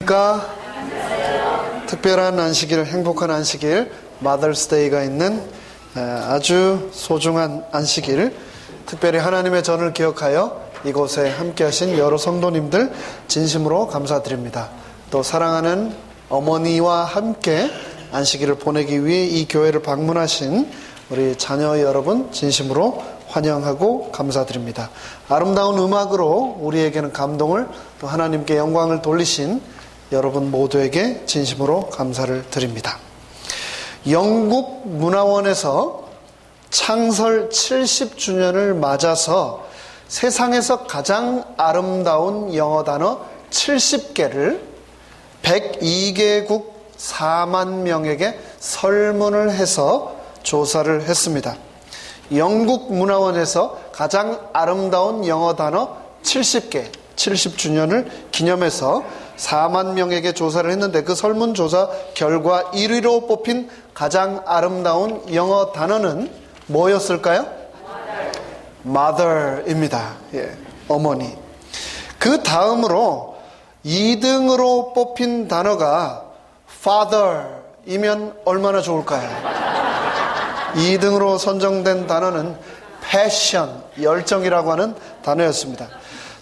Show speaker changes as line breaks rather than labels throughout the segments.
안녕하십니까? 특별한 안식일, 행복한 안식일, 마더스데이가 있는 아주 소중한 안식일, 특별히 하나님의 전을 기억하여 이곳에 함께 하신 여러 성도님들 진심으로 감사드립니다. 또 사랑하는 어머니와 함께 안식일을 보내기 위해 이 교회를 방문하신 우리 자녀 여러분 진심으로 환영하고 감사드립니다. 아름다운 음악으로 우리에게는 감동을, 또 하나님께 영광을 돌리신 여러분 모두에게 진심으로 감사를 드립니다. 영국 문화원에서 창설 70주년을 맞아서 세상에서 가장 아름다운 영어 단어 70개를 102개국 4만 명에게 설문을 해서 조사를 했습니다. 영국 문화원에서 가장 아름다운 영어 단어 70개, 70주년을 기념해서 4만 명에게 조사를 했는데, 그 설문조사 결과 1위로 뽑힌 가장 아름다운 영어 단어는 뭐였을까요? Mother입니다. 예, 어머니. 그 다음으로 2등으로 뽑힌 단어가 Father이면 얼마나 좋을까요? 2등으로 선정된 단어는 passion, 열정이라고 하는 단어였습니다.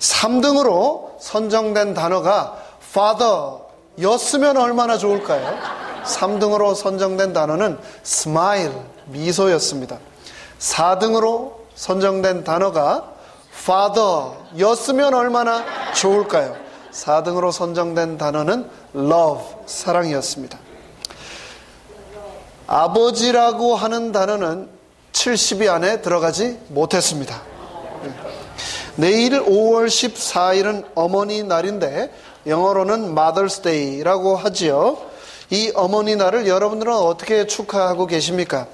3등으로 선정된 단어가 father였으면 얼마나 좋을까요? 3등으로 선정된 단어는 smile, 미소였습니다. 4등으로 선정된 단어가 father였으면 얼마나 좋을까요? 4등으로 선정된 단어는 love, 사랑이었습니다. 아버지라고 하는 단어는 70위 안에 들어가지 못했습니다. 내일 5월 14일은 어머니 날인데 영어로는 Mother's Day라고 하지요. 이 어머니 날을 여러분들은 어떻게 축하하고 계십니까?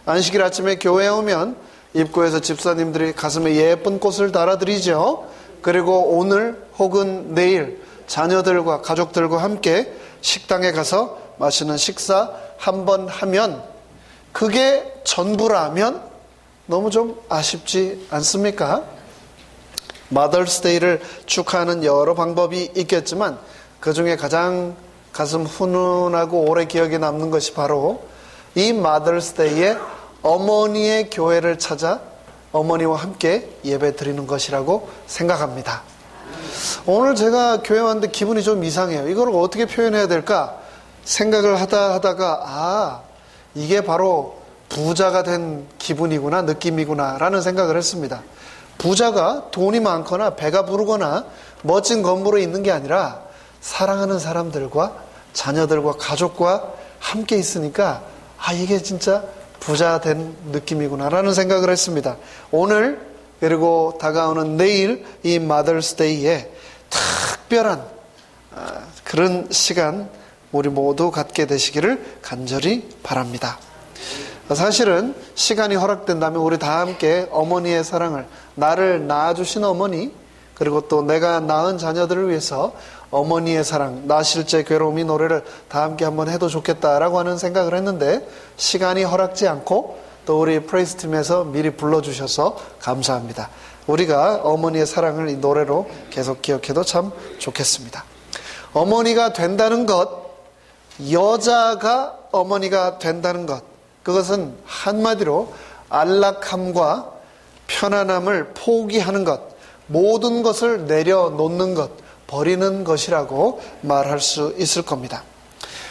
안식일 아침에 교회에 오면 입구에서 집사님들이 가슴에 예쁜 꽃을 달아드리죠. 그리고 오늘 혹은 내일 자녀들과 가족들과 함께 식당에 가서 맛있는 식사 한번 하면 그게 전부라면 너무 좀 아쉽지 않습니까? Mother's Day를 축하하는 여러 방법이 있겠지만 그 중에 가장 가슴 훈훈하고 오래 기억에 남는 것이 바로 이 Mother's Day에 어머니의 교회를 찾아 어머니와 함께 예배 드리는 것이라고 생각합니다. 오늘 제가 교회 왔는데 기분이 좀 이상해요. 이걸 어떻게 표현해야 될까 생각을 하다가 이게 바로 부자가 된 기분이구나, 느낌이구나 라는 생각을 했습니다. 부자가 돈이 많거나 배가 부르거나 멋진 건물에 있는 게 아니라 사랑하는 사람들과 자녀들과 가족과 함께 있으니까 이게 진짜 부자 된 느낌이구나 라는 생각을 했습니다. 오늘 그리고 다가오는 내일 이 Mother's Day에 특별한 그런 시간 우리 모두 갖게 되시기를 간절히 바랍니다. 사실은 시간이 허락된다면 우리 다 함께 어머니의 사랑을, 나를 낳아주신 어머니, 그리고 또 내가 낳은 자녀들을 위해서 어머니의 사랑, 나 실제 괴로움이 노래를 다 함께 한번 해도 좋겠다라고 하는 생각을 했는데 시간이 허락지 않고 또 우리 프레이스팀에서 미리 불러주셔서 감사합니다. 우리가 어머니의 사랑을 이 노래로 계속 기억해도 참 좋겠습니다. 어머니가 된다는 것, 여자가 어머니가 된다는 것, 그것은 한마디로 안락함과 편안함을 포기하는 것, 모든 것을 내려놓는 것, 버리는 것이라고 말할 수 있을 겁니다.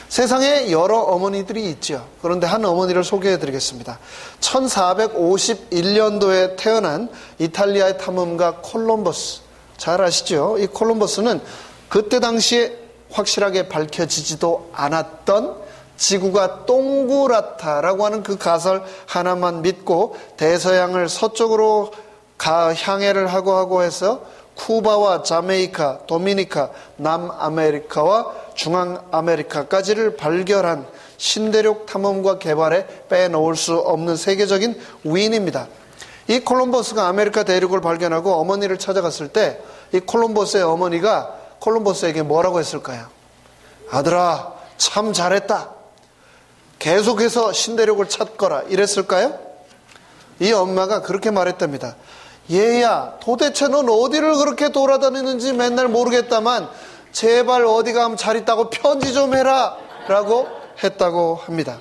세상에 여러 어머니들이 있죠. 그런데 한 어머니를 소개해 드리겠습니다. 1451년도에 태어난 이탈리아의 탐험가 콜럼버스, 잘 아시죠? 이 콜럼버스는 그때 당시에 확실하게 밝혀지지도 않았던 지구가 동그랗다라고 하는 그 가설 하나만 믿고 대서양을 서쪽으로 향해를 하고 해서 쿠바와 자메이카, 도미니카, 남아메리카와 중앙아메리카까지를 발견한 신대륙 탐험과 개발에 빼놓을 수 없는 세계적인 위인입니다. 이 콜럼버스가 아메리카 대륙을 발견하고 어머니를 찾아갔을 때 이 콜럼버스의 어머니가 콜럼버스에게 뭐라고 했을까요? 아들아, 참 잘했다. 계속해서 신대륙을 찾거라. 이랬을까요? 이 엄마가 그렇게 말했답니다. 얘야, 도대체 넌 어디를 그렇게 돌아다니는지 맨날 모르겠다만 제발 어디 가면 잘 있다고 편지 좀 해라 라고 했다고 합니다.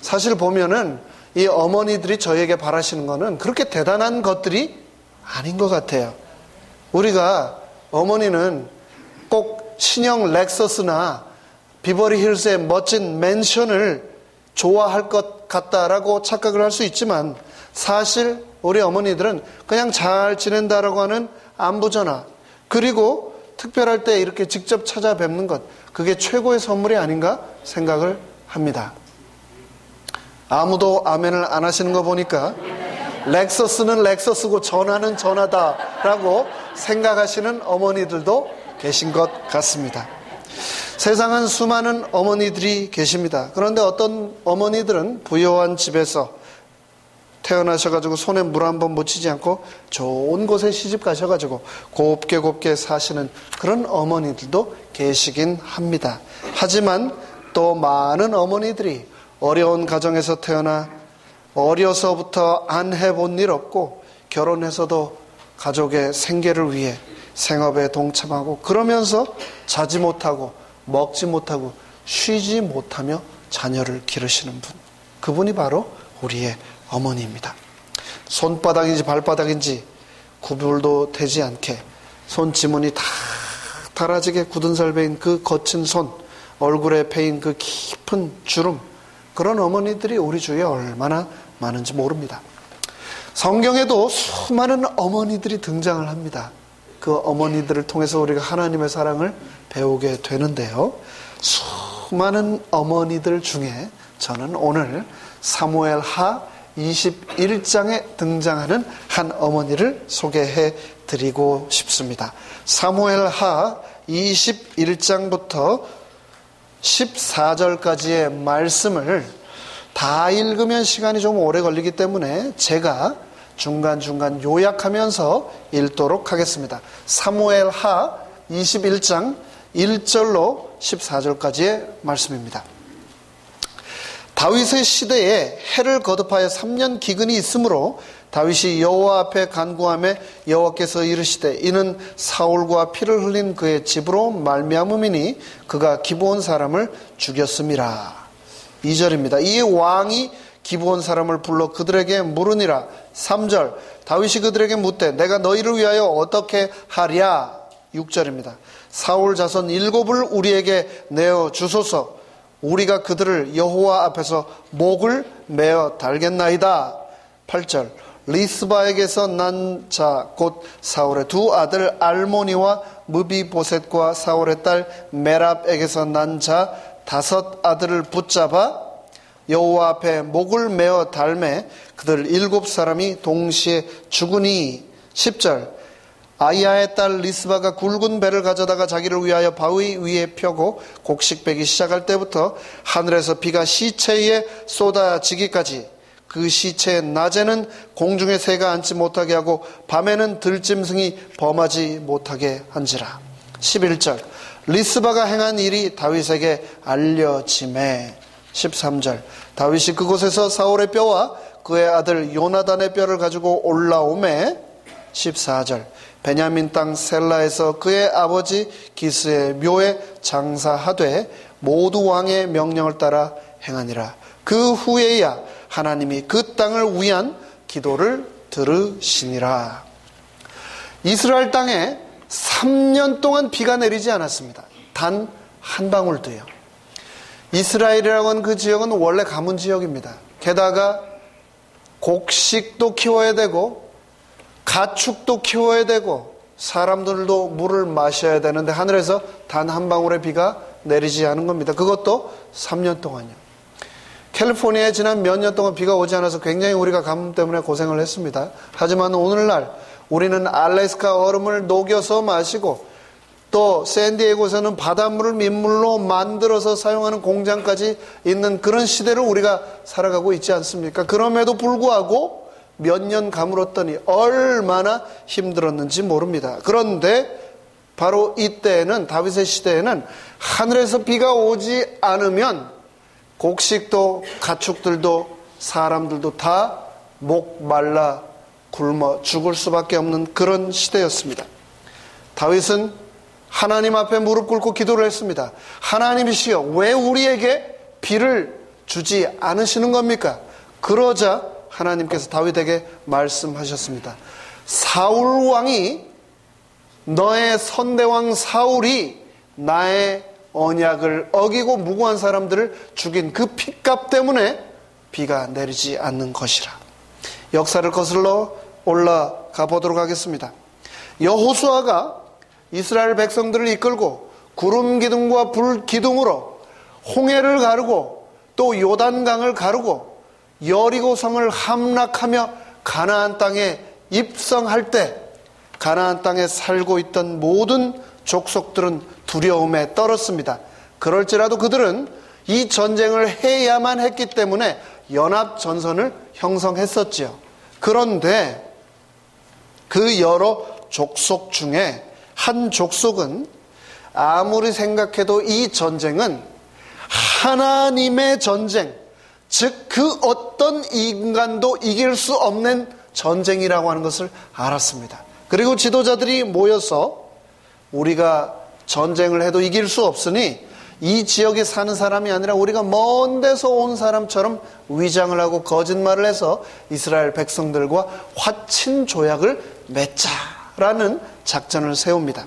사실 보면은 이 어머니들이 저에게 바라시는 거는 그렇게 대단한 것들이 아닌 것 같아요. 우리가 어머니는 꼭 신형 렉서스나 비버리 힐스의 멋진 맨션을 좋아할 것 같다라고 착각을 할 수 있지만 사실 우리 어머니들은 그냥 잘 지낸다라고 하는 안부전화, 그리고 특별할 때 이렇게 직접 찾아뵙는 것, 그게 최고의 선물이 아닌가 생각을 합니다. 아무도 아멘을 안 하시는 거 보니까 렉서스는 렉서스고 전화는 전화다라고 생각하시는 어머니들도 계신 것 같습니다. 세상은 수많은 어머니들이 계십니다. 그런데 어떤 어머니들은 부유한 집에서 태어나셔가지고 손에 물 한 번 묻히지 않고 좋은 곳에 시집 가셔가지고 곱게 사시는 그런 어머니들도 계시긴 합니다. 하지만 또 많은 어머니들이 어려운 가정에서 태어나 어려서부터 안 해본 일 없고 결혼해서도 가족의 생계를 위해 생업에 동참하고 그러면서 자지 못하고 먹지 못하고 쉬지 못하며 자녀를 기르시는 분, 그분이 바로 우리의 어머니입니다. 손바닥인지 발바닥인지 구별도 되지 않게 손지문이 다 달아지게 굳은 살 베인 그 거친 손, 얼굴에 패인 그 깊은 주름, 그런 어머니들이 우리 주위에 얼마나 많은지 모릅니다. 성경에도 수많은 어머니들이 등장을 합니다. 그 어머니들을 통해서 우리가 하나님의 사랑을 배우게 되는데요. 수많은 어머니들 중에 저는 오늘 사무엘 하 21장에 등장하는 한 어머니를 소개해 드리고 싶습니다. 사무엘 하 21장부터 14절까지의 말씀을 다 읽으면 시간이 좀 오래 걸리기 때문에 제가 중간중간 요약하면서 읽도록 하겠습니다. 사무엘 하 21장 1절로 14절까지의 말씀입니다. 다윗의 시대에 해를 거듭하여 3년 기근이 있으므로 다윗이 여호와 앞에 간구하며 여호와께서 이르시되 이는 사울과 피를 흘린 그의 집으로 말미암음이니 그가 기브온 사람을 죽였음이라. 2절입니다. 이에 왕이 기브온 사람을 불러 그들에게 물으니라. 3절 다윗이 그들에게 묻되 내가 너희를 위하여 어떻게 하랴. 6절입니다. 사울 자손 7을 우리에게 내어 주소서. 우리가 그들을 여호와 앞에서 목을 메어 달겠나이다. 8절 리스바에게서 난 자 곧 사울의 두 아들 알모니와 무비보셋과 사울의 딸 메랍에게서 난 자 5 아들을 붙잡아 여호와 앞에 목을 메어 달매 그들 7사람이 동시에 죽으니. 10절 아이야의 딸 리스바가 굵은 배를 가져다가 자기를 위하여 바위 위에 펴고 곡식 베기 시작할 때부터 하늘에서 비가 시체에 쏟아지기까지 그 시체의 낮에는 공중의 새가 앉지 못하게 하고 밤에는 들짐승이 범하지 못하게 한지라. 11절 리스바가 행한 일이 다윗에게 알려지매. 13절 다윗이 그곳에서 사울의 뼈와 그의 아들 요나단의 뼈를 가지고 올라오매. 14절 베냐민 땅 셀라에서 그의 아버지 기스의 묘에 장사하되 모두 왕의 명령을 따라 행하니라. 그 후에야 하나님이 그 땅을 위한 기도를 들으시니라. 이스라엘 땅에 3년 동안 비가 내리지 않았습니다. 단 한 방울도요. 이스라엘이라고 하는 그 지역은 원래 가문 지역입니다. 게다가 곡식도 키워야 되고 가축도 키워야 되고 사람들도 물을 마셔야 되는데 하늘에서 단 한 방울의 비가 내리지 않은 겁니다. 그것도 3년 동안요. 캘리포니아에 지난 몇 년 동안 비가 오지 않아서 굉장히 우리가 가뭄 때문에 고생을 했습니다. 하지만 오늘날 우리는 알래스카 얼음을 녹여서 마시고 또 샌디에고에서는 바닷물을 민물로 만들어서 사용하는 공장까지 있는 그런 시대를 우리가 살아가고 있지 않습니까? 그럼에도 불구하고 몇 년 가물었더니 얼마나 힘들었는지 모릅니다. 그런데 바로 이때에는, 다윗의 시대에는 하늘에서 비가 오지 않으면 곡식도 가축들도 사람들도 다 목말라 굶어 죽을 수밖에 없는 그런 시대였습니다. 다윗은 하나님 앞에 무릎 꿇고 기도를 했습니다. 하나님이시여, 왜 우리에게 비를 주지 않으시는 겁니까? 그러자 하나님께서 다윗에게 말씀하셨습니다. 사울 왕이, 너의 선대왕 사울이 나의 언약을 어기고 무고한 사람들을 죽인 그 핏값 때문에 비가 내리지 않는 것이라. 역사를 거슬러 올라가 보도록 하겠습니다. 여호수아가 이스라엘 백성들을 이끌고 구름 기둥과 불 기둥으로 홍해를 가르고 또 요단강을 가르고 여리고성을 함락하며 가나안 땅에 입성할 때 가나안 땅에 살고 있던 모든 족속들은 두려움에 떨었습니다. 그럴지라도 그들은 이 전쟁을 해야만 했기 때문에 연합전선을 형성했었지요. 그런데 그 여러 족속 중에 한 족속은 아무리 생각해도 이 전쟁은 하나님의 전쟁, 즉 그 어떤 인간도 이길 수 없는 전쟁이라고 하는 것을 알았습니다. 그리고 지도자들이 모여서 우리가 전쟁을 해도 이길 수 없으니 이 지역에 사는 사람이 아니라 우리가 먼 데서 온 사람처럼 위장을 하고 거짓말을 해서 이스라엘 백성들과 화친 조약을 맺자라는 작전을 세웁니다.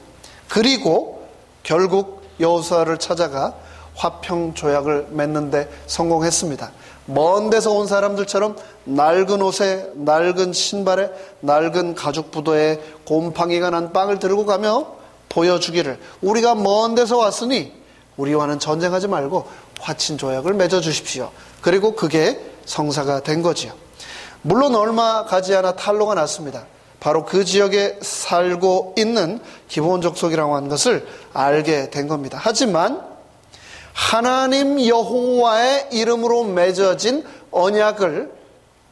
그리고 결국 여호수아를 찾아가 화평 조약을 맺는데 성공했습니다. 먼 데서 온 사람들처럼 낡은 옷에, 낡은 신발에, 낡은 가죽 부도에 곰팡이가 난 빵을 들고 가며 보여주기를, 우리가 먼 데서 왔으니 우리와는 전쟁하지 말고 화친 조약을 맺어 주십시오. 그리고 그게 성사가 된 거지요. 물론 얼마 가지 않아 탄로가 났습니다. 바로 그 지역에 살고 있는 기브온 족속이라고 하는 것을 알게 된 겁니다. 하지만 하나님 여호와의 이름으로 맺어진 언약을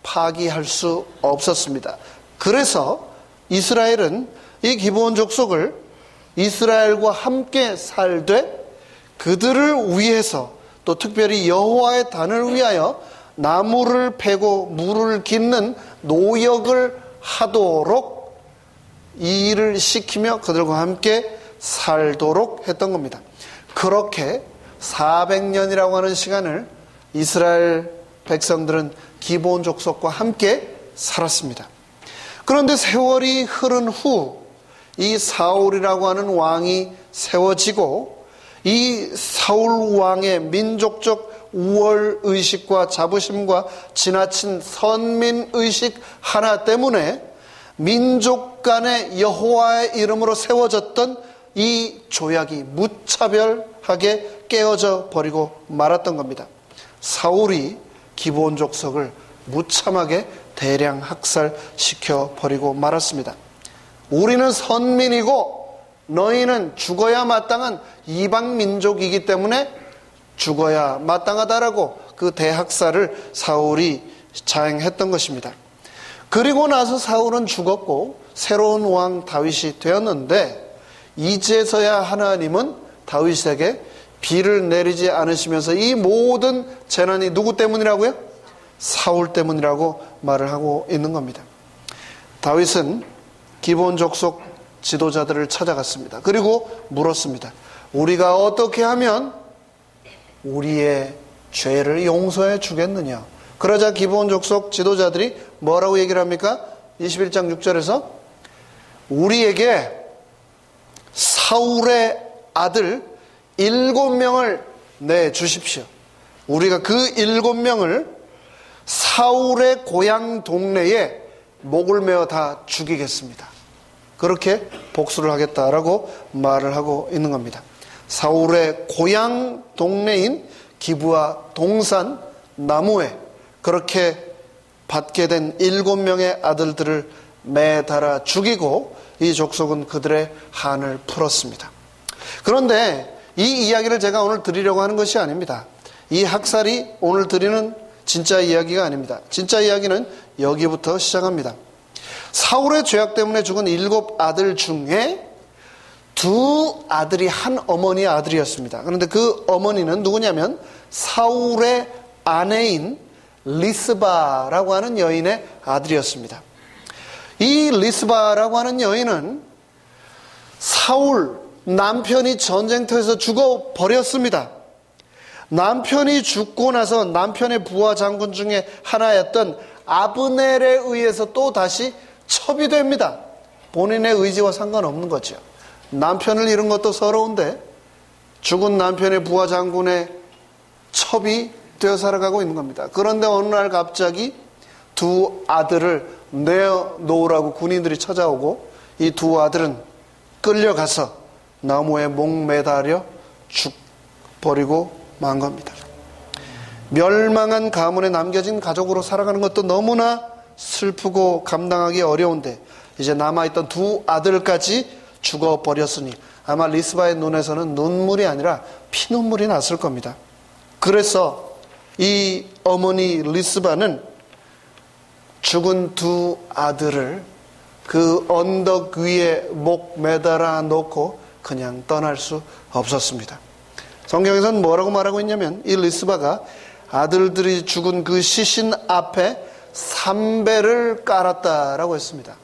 파기할 수 없었습니다. 그래서 이스라엘은 이 기브온 족속을 이스라엘과 함께 살되 그들을 위해서, 또 특별히 여호와의 단을 위하여 나무를 패고 물을 깃는 노역을 하도록 이 일을 시키며 그들과 함께 살도록 했던 겁니다. 그렇게 400년이라고 하는 시간을 이스라엘 백성들은 기브온 족속과 함께 살았습니다. 그런데 세월이 흐른 후 이 사울이라고 하는 왕이 세워지고 이 사울 왕의 민족적 우월의식과 자부심과 지나친 선민의식 하나 때문에 민족 간의 여호와의 이름으로 세워졌던 이 조약이 무차별하게 깨어져 버리고 말았던 겁니다. 사울이 기브온 족속을 무참하게 대량 학살시켜 버리고 말았습니다. 우리는 선민이고 너희는 죽어야 마땅한 이방 민족이기 때문에 죽어야 마땅하다라고 그 대학살을 사울이 자행했던 것입니다. 그리고 나서 사울은 죽었고 새로운 왕 다윗이 되었는데 이제서야 하나님은 다윗에게 비를 내리지 않으시면서 이 모든 재난이 누구 때문이라고요? 사울 때문이라고 말을 하고 있는 겁니다. 다윗은 기브온 족속 지도자들을 찾아갔습니다. 그리고 물었습니다. 우리가 어떻게 하면 우리의 죄를 용서해 주겠느냐? 그러자 기브온 족속 지도자들이 뭐라고 얘기를 합니까? 21장 6절에서 우리에게 사울의 아들 7명을 내주십시오. 우리가 그 7명을 사울의 고향 동네에 목을 메어 다 죽이겠습니다. 그렇게 복수를 하겠다라고 말을 하고 있는 겁니다. 사울의 고향 동네인 기브아 동산 나무에 그렇게 받게 된 7명의 아들들을 매달아 죽이고 이 족속은 그들의 한을 풀었습니다. 그런데 이 이야기를 제가 오늘 드리려고 하는 것이 아닙니다. 이 학살이 오늘 드리는 진짜 이야기가 아닙니다. 진짜 이야기는 여기부터 시작합니다. 사울의 죄악 때문에 죽은 7 아들 중에 2 아들이 한 어머니의 아들이었습니다. 그런데 그 어머니는 누구냐면 사울의 아내인 리스바라고 하는 여인의 아들이었습니다. 이 리스바라고 하는 여인은 사울 남편이 전쟁터에서 죽어버렸습니다. 남편이 죽고 나서 남편의 부하 장군 중에 하나였던 아브넬에 의해서 또 다시 첩이 됩니다. 본인의 의지와 상관없는 거죠. 남편을 잃은 것도 서러운데 죽은 남편의 부하 장군의 첩이 되어 살아가고 있는 겁니다. 그런데 어느 날 갑자기 두 아들을 내어놓으라고 군인들이 찾아오고 이 두 아들은 끌려가서 나무에 목 매달려 죽버리고 만 겁니다. 멸망한 가문에 남겨진 가족으로 살아가는 것도 너무나 슬프고 감당하기 어려운데 이제 남아있던 두 아들까지 죽어버렸으니 아마 리스바의 눈에서는 눈물이 아니라 피눈물이 났을 겁니다. 그래서 이 어머니 리스바는 죽은 두 아들을 그 언덕 위에 목 매달아 놓고 그냥 떠날 수 없었습니다. 성경에서는 뭐라고 말하고 있냐면 이 리스바가 아들들이 죽은 그 시신 앞에 삼배를 깔았다라고 했습니다.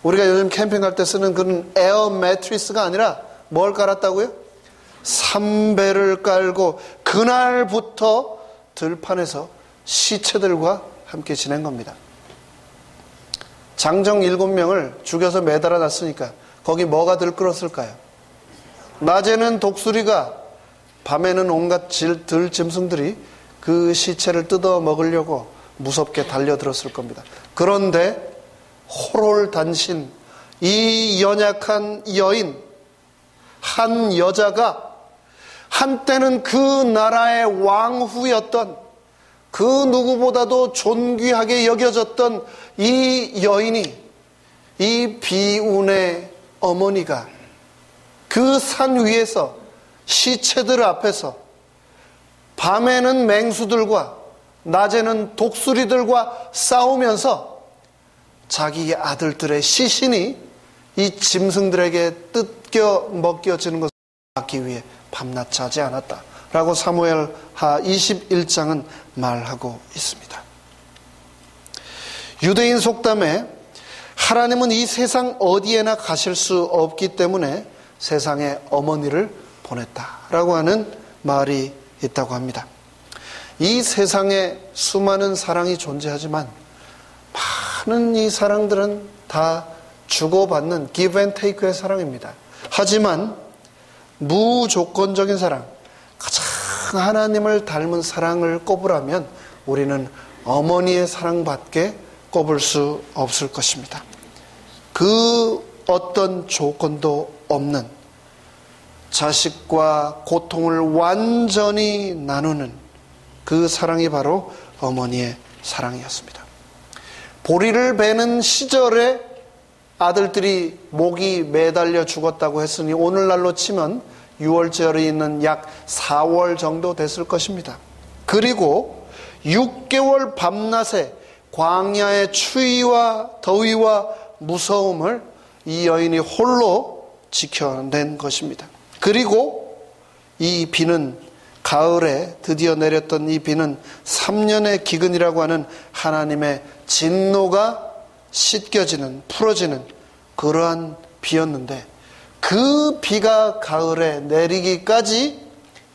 우리가 요즘 캠핑 갈 때 쓰는 그런 에어 매트리스가 아니라 뭘 깔았다고요? 삼배를 깔고 그날부터 들판에서 시체들과 함께 지낸 겁니다. 장정 7명을 죽여서 매달아 놨으니까 거기 뭐가 들끓었을까요? 낮에는 독수리가, 밤에는 온갖 들짐승들이 그 시체를 뜯어 먹으려고 무섭게 달려들었을 겁니다. 그런데 호롤단신, 이 연약한 여인, 한 여자가 한때는 그 나라의 왕후였던, 그 누구보다도 존귀하게 여겨졌던 이 여인이, 이 비운의 어머니가 그 산 위에서 시체들 앞에서 밤에는 맹수들과 낮에는 독수리들과 싸우면서 자기 아들들의 시신이 이 짐승들에게 뜯겨 먹여지는 것을 막기 위해 밤낮 자지 않았다라고 사무엘하 21장은 말하고 있습니다. 유대인 속담에 하나님은 이 세상 어디에나 가실 수 없기 때문에 세상에 어머니를 보냈다라고 하는 말이 있다고 합니다. 이 세상에 수많은 사랑이 존재하지만 많은 이 사랑들은 다 주고받는 give and take의 사랑입니다. 하지만 무조건적인 사랑, 가장 하나님을 닮은 사랑을 꼽으라면 우리는 어머니의 사랑밖에 꼽을 수 없을 것입니다. 그 어떤 조건도 없는 자식과 고통을 완전히 나누는 그 사랑이 바로 어머니의 사랑이었습니다. 보리를 베는 시절에 아들들이 목이 매달려 죽었다고 했으니 오늘날로 치면 6월절이 있는 약 4월 정도 됐을 것입니다. 그리고 6개월 밤낮에 광야의 추위와 더위와 무서움을 이 여인이 홀로 지켜낸 것입니다. 그리고 이 비는 가을에 드디어 내렸던 이 비는 3년의 기근이라고 하는 하나님의 진노가 씻겨지는, 풀어지는 그러한 비였는데 그 비가 가을에 내리기까지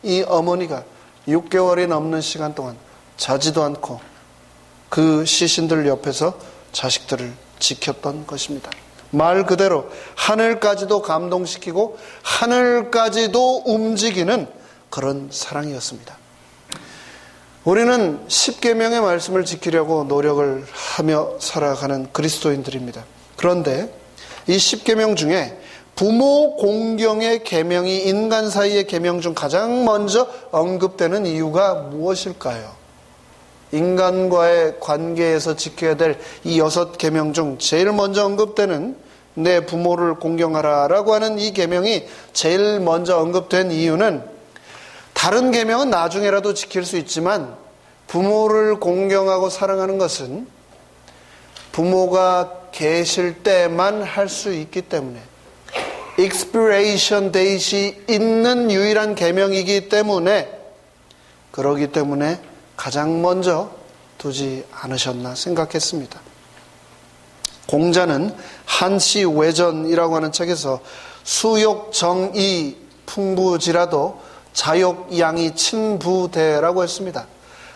이 어머니가 6개월이 넘는 시간 동안 자지도 않고 그 시신들 옆에서 자식들을 지켰던 것입니다. 말 그대로 하늘까지도 감동시키고 하늘까지도 움직이는 그런 사랑이었습니다. 우리는 십계명의 말씀을 지키려고 노력을 하며 살아가는 그리스도인들입니다. 그런데 이 십계명 중에 부모 공경의 계명이 인간 사이의 계명 중 가장 먼저 언급되는 이유가 무엇일까요? 인간과의 관계에서 지켜야 될 이 6계명 중 제일 먼저 언급되는 내 부모를 공경하라라고 하는 이 계명이 제일 먼저 언급된 이유는 다른 계명은 나중에라도 지킬 수 있지만 부모를 공경하고 사랑하는 것은 부모가 계실 때만 할 수 있기 때문에 expiration date이 있는 유일한 계명이기 때문에 그러기 때문에 가장 먼저 두지 않으셨나 생각했습니다. 공자는 한시 외전이라고 하는 책에서 수욕 정이 풍부지라도 자욕 양이 친부대라고 했습니다.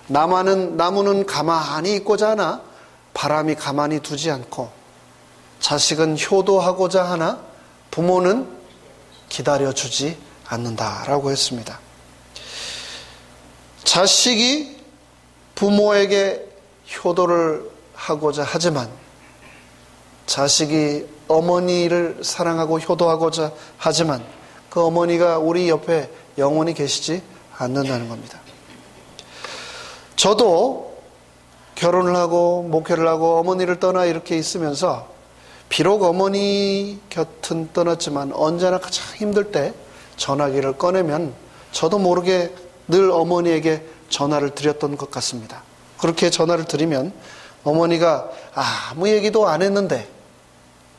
나무는 가만히 있고자 하나 바람이 가만히 두지 않고, 자식은 효도하고자 하나 부모는 기다려주지 않는다라고 했습니다. 자식이 부모에게 효도를 하고자 하지만 자식이 어머니를 사랑하고 효도하고자 하지만 그 어머니가 우리 옆에 영원히 계시지 않는다는 겁니다. 저도 결혼을 하고 목회를 하고 어머니를 떠나 이렇게 있으면서 비록 어머니 곁은 떠났지만 언제나 가장 힘들 때 전화기를 꺼내면 저도 모르게 늘 어머니에게 전화를 드렸던 것 같습니다. 그렇게 전화를 드리면 어머니가 아무 얘기도 안 했는데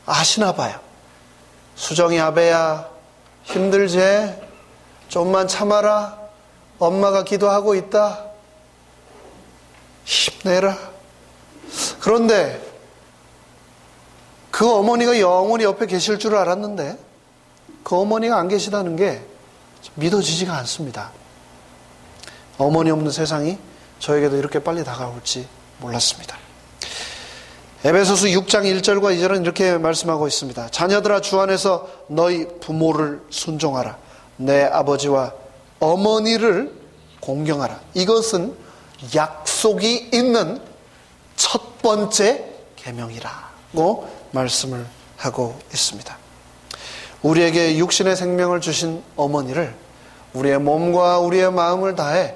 아시나 봐요. 수정이 아베야, 힘들지? 좀만 참아라. 엄마가 기도하고 있다. 힘내라. 그런데 그 어머니가 영원히 옆에 계실 줄 알았는데 그 어머니가 안 계시다는 게 믿어지지가 않습니다. 어머니 없는 세상이 저에게도 이렇게 빨리 다가올지 몰랐습니다. 에베소서 6장 1절과 2절은 이렇게 말씀하고 있습니다. 자녀들아, 주 안에서 너희 부모를 순종하라. 내 아버지와 어머니를 공경하라. 이것은 약속이 있는 첫 번째 계명이라고 말씀을 하고 있습니다. 우리에게 육신의 생명을 주신 어머니를 우리의 몸과 우리의 마음을 다해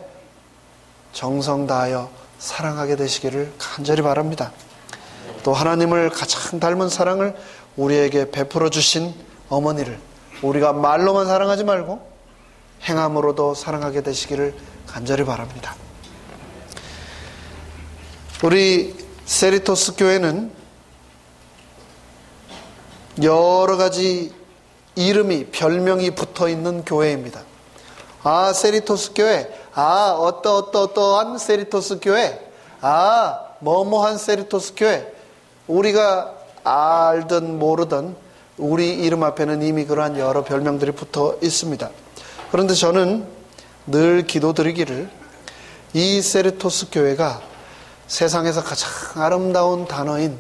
정성 다하여 사랑하게 되시기를 간절히 바랍니다. 또 하나님을 가장 닮은 사랑을 우리에게 베풀어 주신 어머니를 우리가 말로만 사랑하지 말고 행함으로도 사랑하게 되시기를 간절히 바랍니다. 우리 세리토스 교회는 여러 가지 이름이, 별명이 붙어 있는 교회입니다. 세리토스 교회, 어떠한 세리토스 교회, 뭐뭐한 세리토스 교회. 우리가 알든 모르든 우리 이름 앞에는 이미 그러한 여러 별명들이 붙어 있습니다. 그런데 저는 늘 기도드리기를 이 세리토스 교회가 세상에서 가장 아름다운 단어인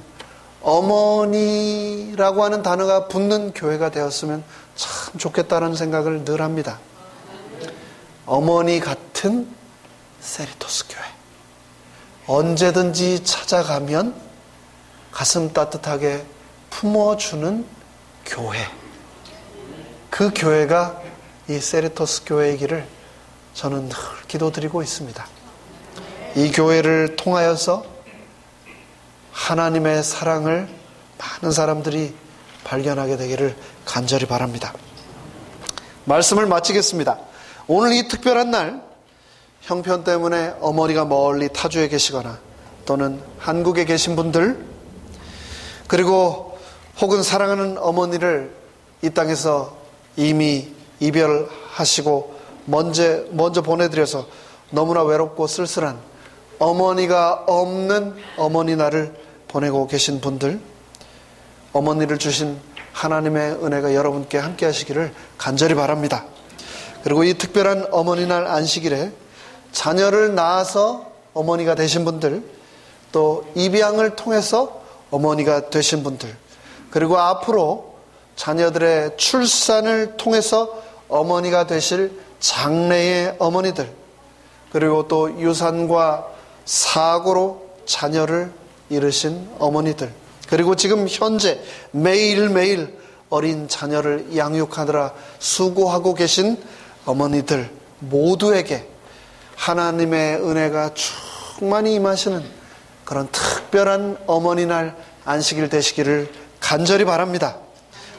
어머니라고 하는 단어가 붙는 교회가 되었으면 참 좋겠다는 생각을 늘 합니다. 어머니 같은 세리토스 교회. 언제든지 찾아가면 가슴 따뜻하게 품어주는 교회. 그 교회가 이 세리토스 교회이기를 저는 늘 기도드리고 있습니다. 이 교회를 통하여서 하나님의 사랑을 많은 사람들이 발견하게 되기를 간절히 바랍니다. 말씀을 마치겠습니다. 오늘 이 특별한 날, 형편 때문에 어머니가 멀리 타주에 계시거나 또는 한국에 계신 분들, 그리고 혹은 사랑하는 어머니를 이 땅에서 이미 이별하시고 먼저 보내드려서 너무나 외롭고 쓸쓸한 어머니가 없는 어머니날을 보내고 계신 분들, 어머니를 주신 하나님의 은혜가 여러분께 함께 하시기를 간절히 바랍니다. 그리고 이 특별한 어머니날 안식일에 자녀를 낳아서 어머니가 되신 분들, 또 입양을 통해서 어머니가 되신 분들, 그리고 앞으로 자녀들의 출산을 통해서 어머니가 되실 장래의 어머니들, 그리고 또 유산과 사고로 자녀를 잃으신 어머니들, 그리고 지금 현재 매일매일 어린 자녀를 양육하느라 수고하고 계신 어머니들 모두에게 하나님의 은혜가 충만히 임하시는 그런 특별한 어머니날 안식일 되시기를 간절히 바랍니다.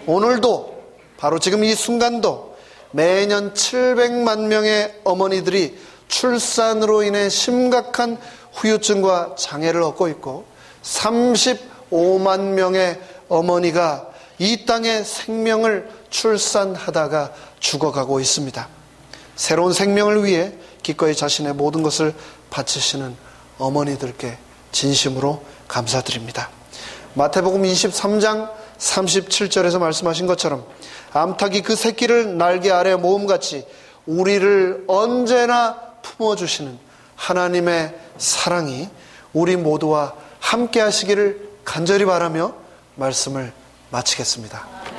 오늘도 바로 지금 이 순간도 매년 700만 명의 어머니들이 출산으로 인해 심각한 후유증과 장애를 얻고 있고 35만 명의 어머니가 이 땅에 생명을 출산하다가 죽어가고 있습니다. 새로운 생명을 위해 기꺼이 자신의 모든 것을 바치시는 어머니들께 진심으로 감사드립니다. 마태복음 23장 37절에서 말씀하신 것처럼 암탉이 그 새끼를 날개 아래 모음같이 우리를 언제나 품어주시는 하나님의 사랑이 우리 모두와 함께 하시기를 간절히 바라며 말씀을 마치겠습니다.